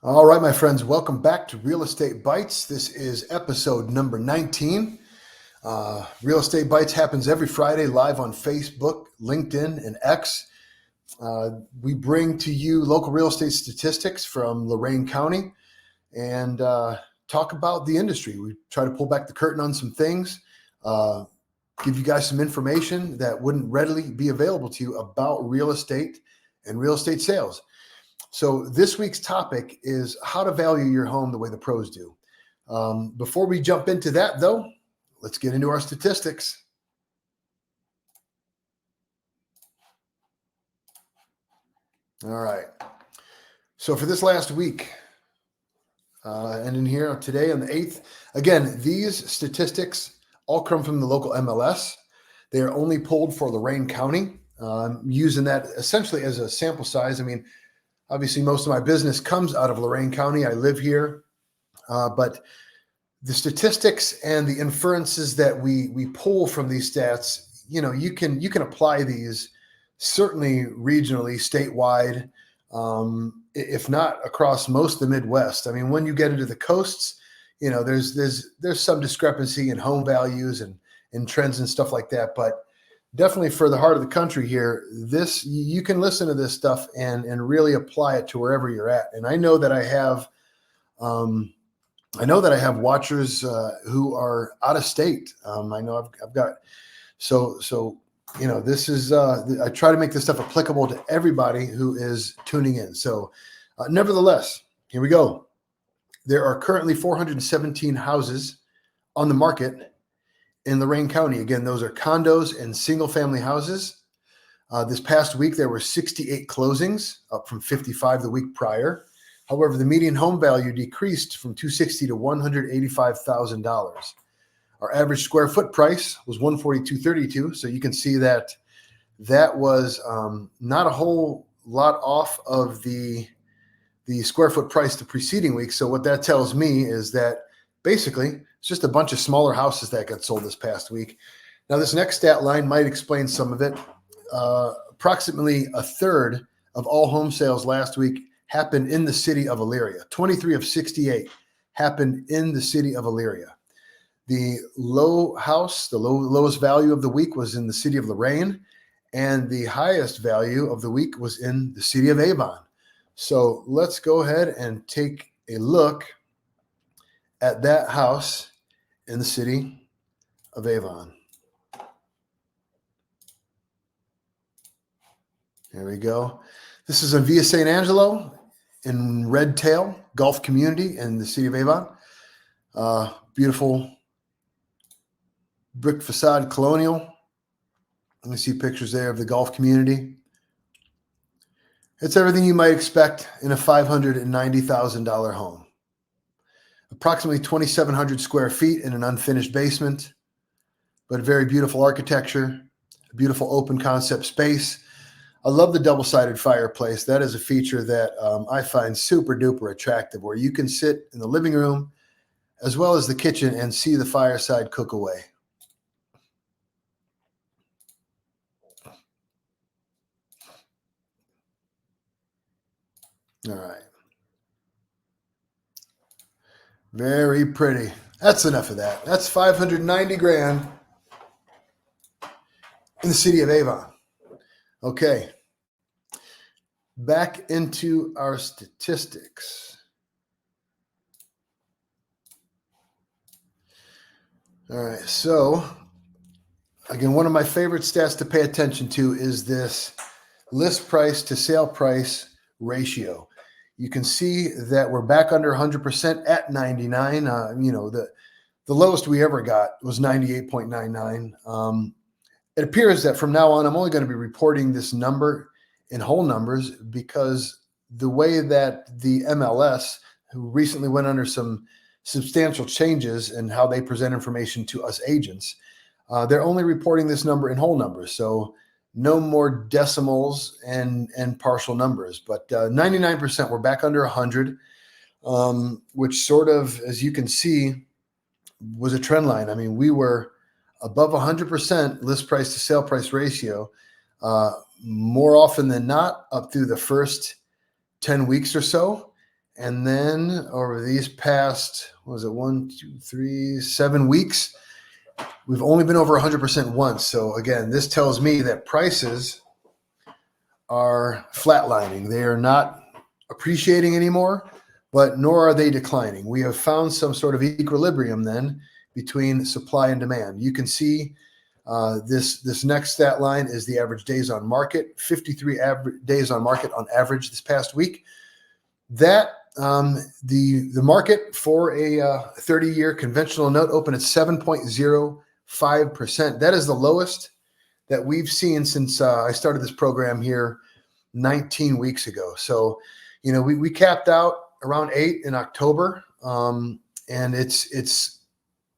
All right, my friends, welcome back to Real Estate Bites. This is episode number 19. Real Estate Bites happens every Friday live on Facebook, LinkedIn, and X. We bring to you local real estate statistics from Lorain County and talk about the industry. We try to pull back the curtain on some things, give you guys some information that wouldn't readily be available to you about real estate and real estate sales. So this week's topic is how to value your home the way the pros do. Before we jump into that, though, let's get into our statistics. All right. So for this last week, and in here today on the 8th, again, these statistics all come from the local MLS. They are only pulled for Lorain County, using that essentially as a sample size. I mean, obviously, most of my business comes out of Lorain County. I live here, but the statistics and the inferences that we pull from these stats, you can apply these certainly regionally, statewide, if not across most of the Midwest. I mean, when you get into the coasts, there's some discrepancy in home values and trends and stuff like that, but definitely for the heart of the country here, this you can listen to this stuff and really apply it to wherever you're at. And I know that I have watchers who are out of state. I know I've got this is I try to make this stuff applicable to everybody who is tuning in. So nevertheless, here we go. There are currently 417 houses on the market in Lorain County. Again, those are condos and single-family houses. This past week, there were 68 closings, up from 55 the week prior. However, the median home value decreased from $260,000 to $185,000. Our average square foot price was $142.32. So you can see that was not a whole lot off of the square foot price the preceding week. So what that tells me is that basically, it's just a bunch of smaller houses that got sold this past week. Now, this next stat line might explain some of it. Approximately a third of all home sales last week happened in the city of Elyria. 23 of 68 happened in the city of Elyria. The lowest value of the week was in the city of Lorain, and the highest value of the week was in the city of Avon. So let's go ahead and take a look at that house in the city of Avon. There we go. This is in Via St. Angelo in Red Tail Golf Community in the city of Avon. Beautiful brick facade colonial. You can see pictures there of the golf community. It's everything you might expect in a $590,000 home. Approximately 2,700 square feet in an unfinished basement, but a very beautiful architecture, a beautiful open concept space. I love the double-sided fireplace. That is a feature that I find super duper attractive, where you can sit in the living room as well as the kitchen and see the fireside cook away. All right. Very pretty. That's enough of that. That's $590,000 in the city of Avon. Okay. Back into our statistics. All right. So, again, one of my favorite stats to pay attention to is this list price to sale price ratio. You can see that we're back under 100% at 99. The lowest we ever got was 98.99. It appears that from now on, I'm only going to be reporting this number in whole numbers, because the way that the MLS, who recently went under some substantial changes in how they present information to us agents, they're only reporting this number in whole numbers. So no more decimals and partial numbers, but 99%, we're back under 100, which sort of, as you can see, was a trend line. I mean, we were above 100% list price to sale price ratio more often than not up through the first 10 weeks or so. And then over these past, what was it, 7 weeks, we've only been over 100% once. So again, this tells me that prices are flatlining. They are not appreciating anymore, but nor are they declining. We have found some sort of equilibrium then between supply and demand. You can see this next stat line is the average days on market, 53 days on market on average this past week. That the market for a 30-year conventional note opened at 7.05%. That is the lowest that we've seen since I started this program here 19 weeks ago. So, we capped out around 8 in October, and it's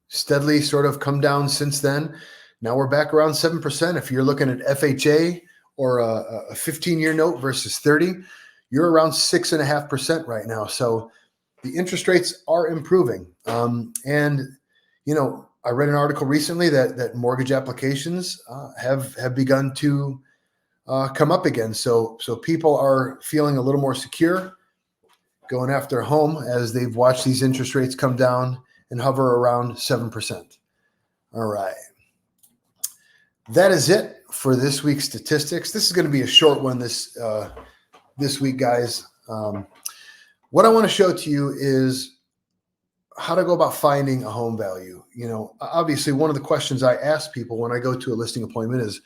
steadily sort of come down since then. Now we're back around 7%. If you're looking at FHA or a 15-year note versus 30, you're around 6.5% right now. So the interest rates are improving. And I read an article recently that mortgage applications have begun to come up again. So people are feeling a little more secure going after a home as they've watched these interest rates come down and hover around 7%. All right. That is it for this week's statistics. This is going to be a short one this week, guys. What I want to show to you is how to go about finding a home value. Obviously, one of the questions I ask people when I go to a listing appointment is,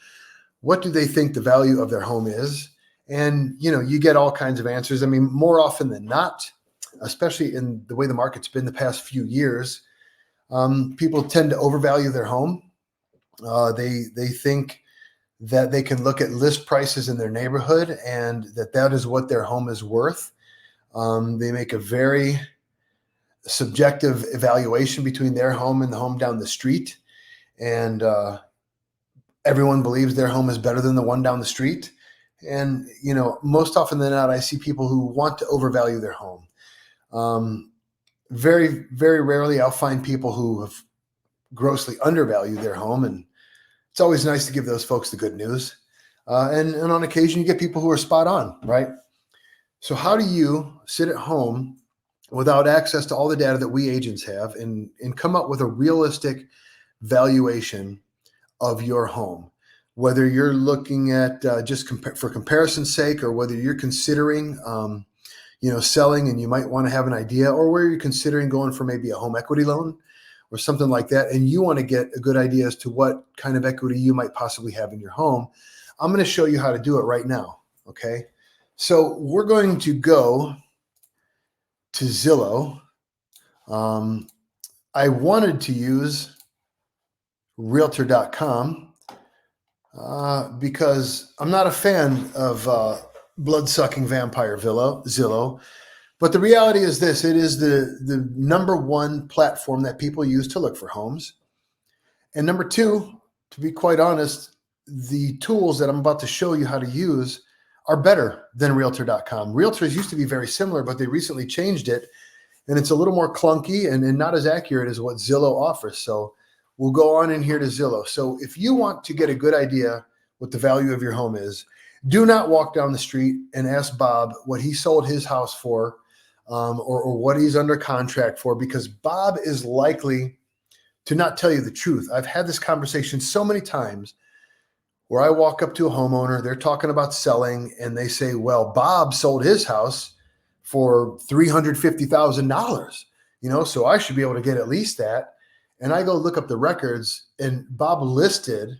what do they think the value of their home is? And, you get all kinds of answers. I mean, more often than not, especially in the way the market's been the past few years, people tend to overvalue their home. They think that they can look at list prices in their neighborhood and that is what their home is worth. They make a very subjective evaluation between their home and the home down the street. And everyone believes their home is better than the one down the street. And, most often than not, I see people who want to overvalue their home. Very, very rarely I'll find people who have grossly undervalued their home. And it's always nice to give those folks the good news. And on occasion, you get people who are spot on, right? So how do you sit at home without access to all the data that we agents have and come up with a realistic valuation of your home? Whether you're looking at just for comparison's sake, or whether you're considering, selling and you might want to have an idea, or where you're considering going for maybe a home equity loan or something like that, and you want to get a good idea as to what kind of equity you might possibly have in your home, I'm going to show you how to do it right now, okay? So we're going to go to Zillow. I wanted to use Realtor.com because I'm not a fan of blood-sucking vampire Zillow. But the reality is this: it is the number one platform that people use to look for homes. And number two, to be quite honest, the tools that I'm about to show you how to use are better than Realtor.com. Realtors used to be very similar, but they recently changed it, and it's a little more clunky and not as accurate as what Zillow offers. So we'll go on in here to Zillow. So if you want to get a good idea what the value of your home is, do not walk down the street and ask Bob what he sold his house for, or what he's under contract for, because Bob is likely to not tell you the truth. I've had this conversation so many times where I walk up to a homeowner, they're talking about selling, and they say, well, Bob sold his house for $350,000, so I should be able to get at least that. And I go look up the records, and Bob listed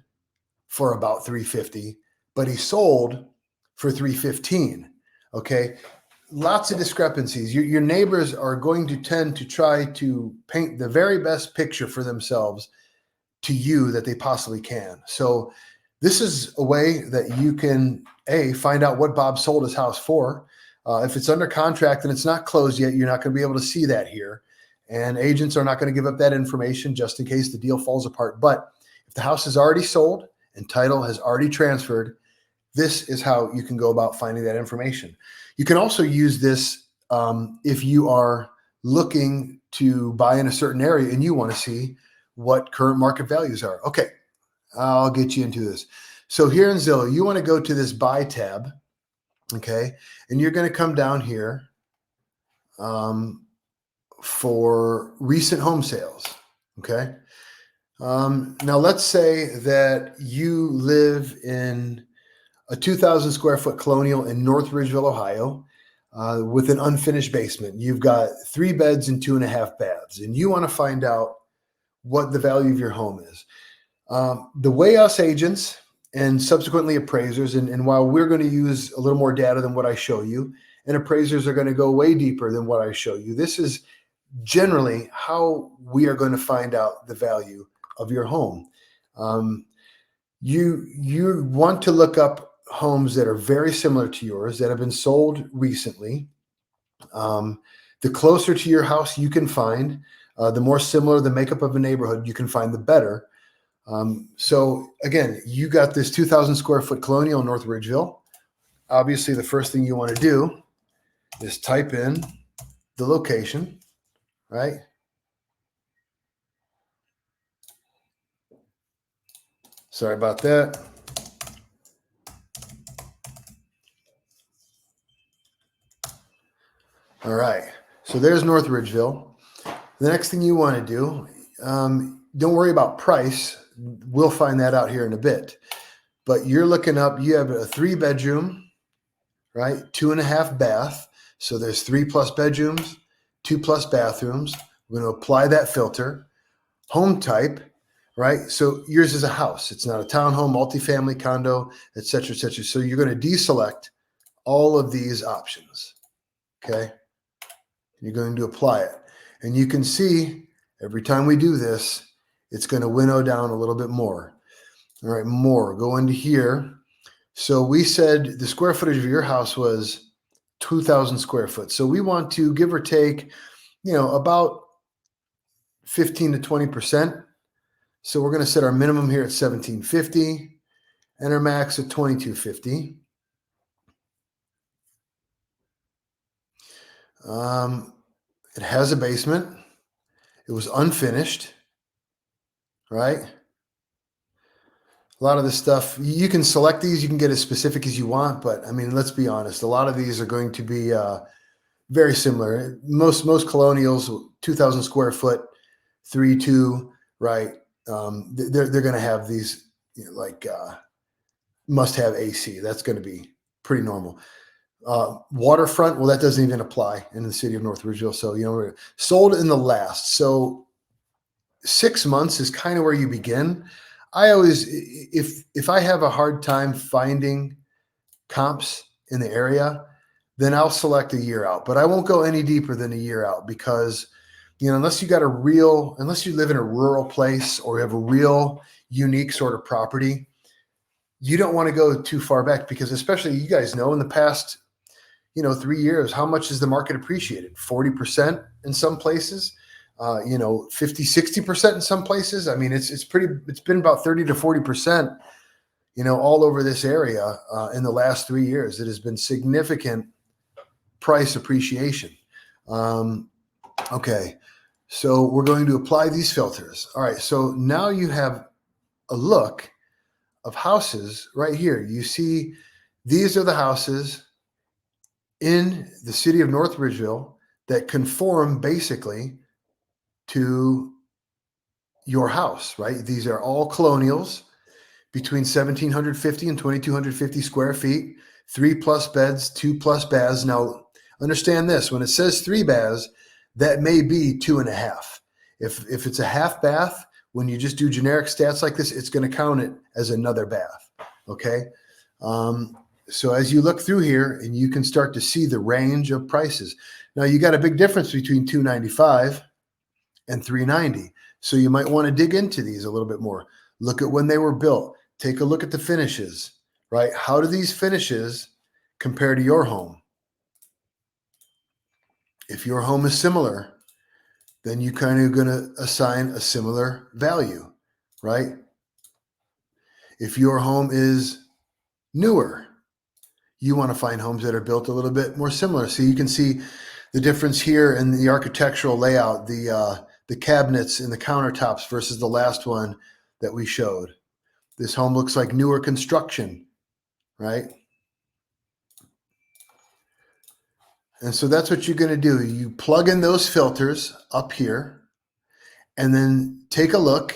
for about $350,000, but he sold for $315,000. Okay. Lots of discrepancies. Your neighbors are going to tend to try to paint the very best picture for themselves to you that they possibly can. So this is a way that you can, find out what Bob sold his house for. If it's under contract and it's not closed yet, you're not going to be able to see that here. And agents are not going to give up that information just in case the deal falls apart. But if the house is already sold and title has already transferred, this is how you can go about finding that information. You can also use this if you are looking to buy in a certain area and you want to see what current market values are. Okay, I'll get you into this. So here in Zillow, you want to go to this buy tab, okay? And you're going to come down here. for recent home sales. Okay. Now let's say that you live in a 2,000 square foot colonial in North Ridgeville, Ohio, with an unfinished basement. You've got 3 beds and 2.5 baths, and you want to find out what the value of your home is. The way us agents and subsequently appraisers, and while we're going to use a little more data than what I show you, and appraisers are going to go way deeper than what I show you, this is generally how we are going to find out the value of your home. You want to look up homes that are very similar to yours that have been sold recently. The closer to your house you can find, the more similar the makeup of a neighborhood you can find, the better. So again, you got this 2,000 square foot colonial in North Ridgeville. Obviously, the first thing you want to do is type in the location, right? Sorry about that. All right. So there's North Ridgeville. The next thing you want to do, don't worry about price. We'll find that out here in a bit. But you're looking up, you have a 3-bedroom, right? 2.5 bath. So there's 3+ bedrooms, 2+ bathrooms. We're going to apply that filter. Home type, right? So yours is a house. It's not a townhome, multifamily, condo, et cetera, et cetera. So you're going to deselect all of these options, okay? You're going to apply it. And you can see every time we do this, it's going to winnow down a little bit more. All right, more. Go into here. So we said the square footage of your house was 2,000 square foot. So we want to give or take, about 15 to 20%. So we're going to set our minimum here at 1,750 and our max at 2,250. It has a basement. It was unfinished, right? A lot of this stuff, you can select these, you can get as specific as you want, but I mean, let's be honest, a lot of these are going to be very similar. Most colonials, 2,000 square foot, 3-2, right? They're going to have these, must have AC. That's going to be pretty normal. Waterfront, well, that doesn't even apply in the city of North Ridgeville. So, we're sold in the last. So 6 months is kind of where you begin. I always, if I have a hard time finding comps in the area, then I'll select a year out. But I won't go any deeper than a year out because, unless you live in a rural place or you have a real unique sort of property, you don't want to go too far back because, especially, you guys know, in the past 3 years, how much has the market appreciated? 40% in some places, 50, 60% in some places. I mean, it's been about 30 to 40%, all over this area in the last 3 years. It has been significant price appreciation. Okay. So we're going to apply these filters. All right. So now you have a look of houses right here. You see, these are the houses in the city of North Ridgeville that conform basically to your house, right? These are all colonials between 1,750 and 2,250 square feet, 3+ beds, 2+ baths. Now, understand this: when it says 3 baths, that may be 2.5. If it's a half bath, when you just do generic stats like this, it's going to count it as another bath. Okay. So as you look through here, and you can start to see the range of prices. Now you got a big difference between 295 and 390. So you might want to dig into these a little bit more. Look at when they were built. Take a look at the finishes, right? How do these finishes compare to your home? If your home is similar, then you kind of going to assign a similar value, right? If your home is newer, you want to find homes that are built a little bit more similar. So you can see the difference here in the architectural layout, the cabinets and the countertops versus the last one that we showed. This home looks like newer construction, right? And so that's what you're going to do. You plug in those filters up here and then take a look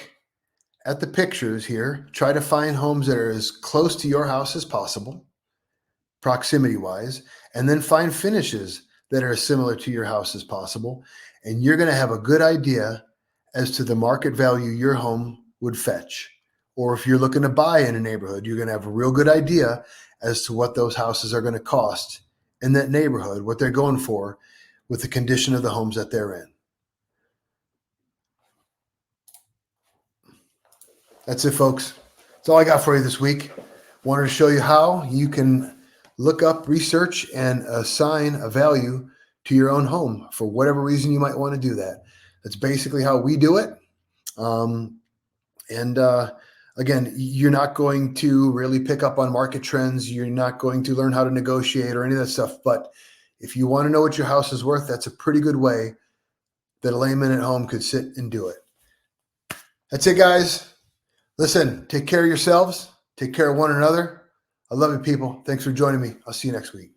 at the pictures here. Try to find homes that are as close to your house as possible, proximity wise, and then find finishes that are as similar to your house as possible. And you're going to have a good idea as to the market value your home would fetch. Or if you're looking to buy in a neighborhood, you're going to have a real good idea as to what those houses are going to cost in that neighborhood, what they're going for with the condition of the homes that they're in. That's it, folks. That's all I got for you this week. Wanted to show you how you can look up, research, and assign a value to your own home for whatever reason you might want to do that. That's basically how we do it. Again, you're not going to really pick up on market trends. You're not going to learn how to negotiate or any of that stuff. But if you want to know what your house is worth, that's a pretty good way that a layman at home could sit and do it. That's it, guys. Listen, take care of yourselves. Take care of one another. I love you, people. Thanks for joining me. I'll see you next week.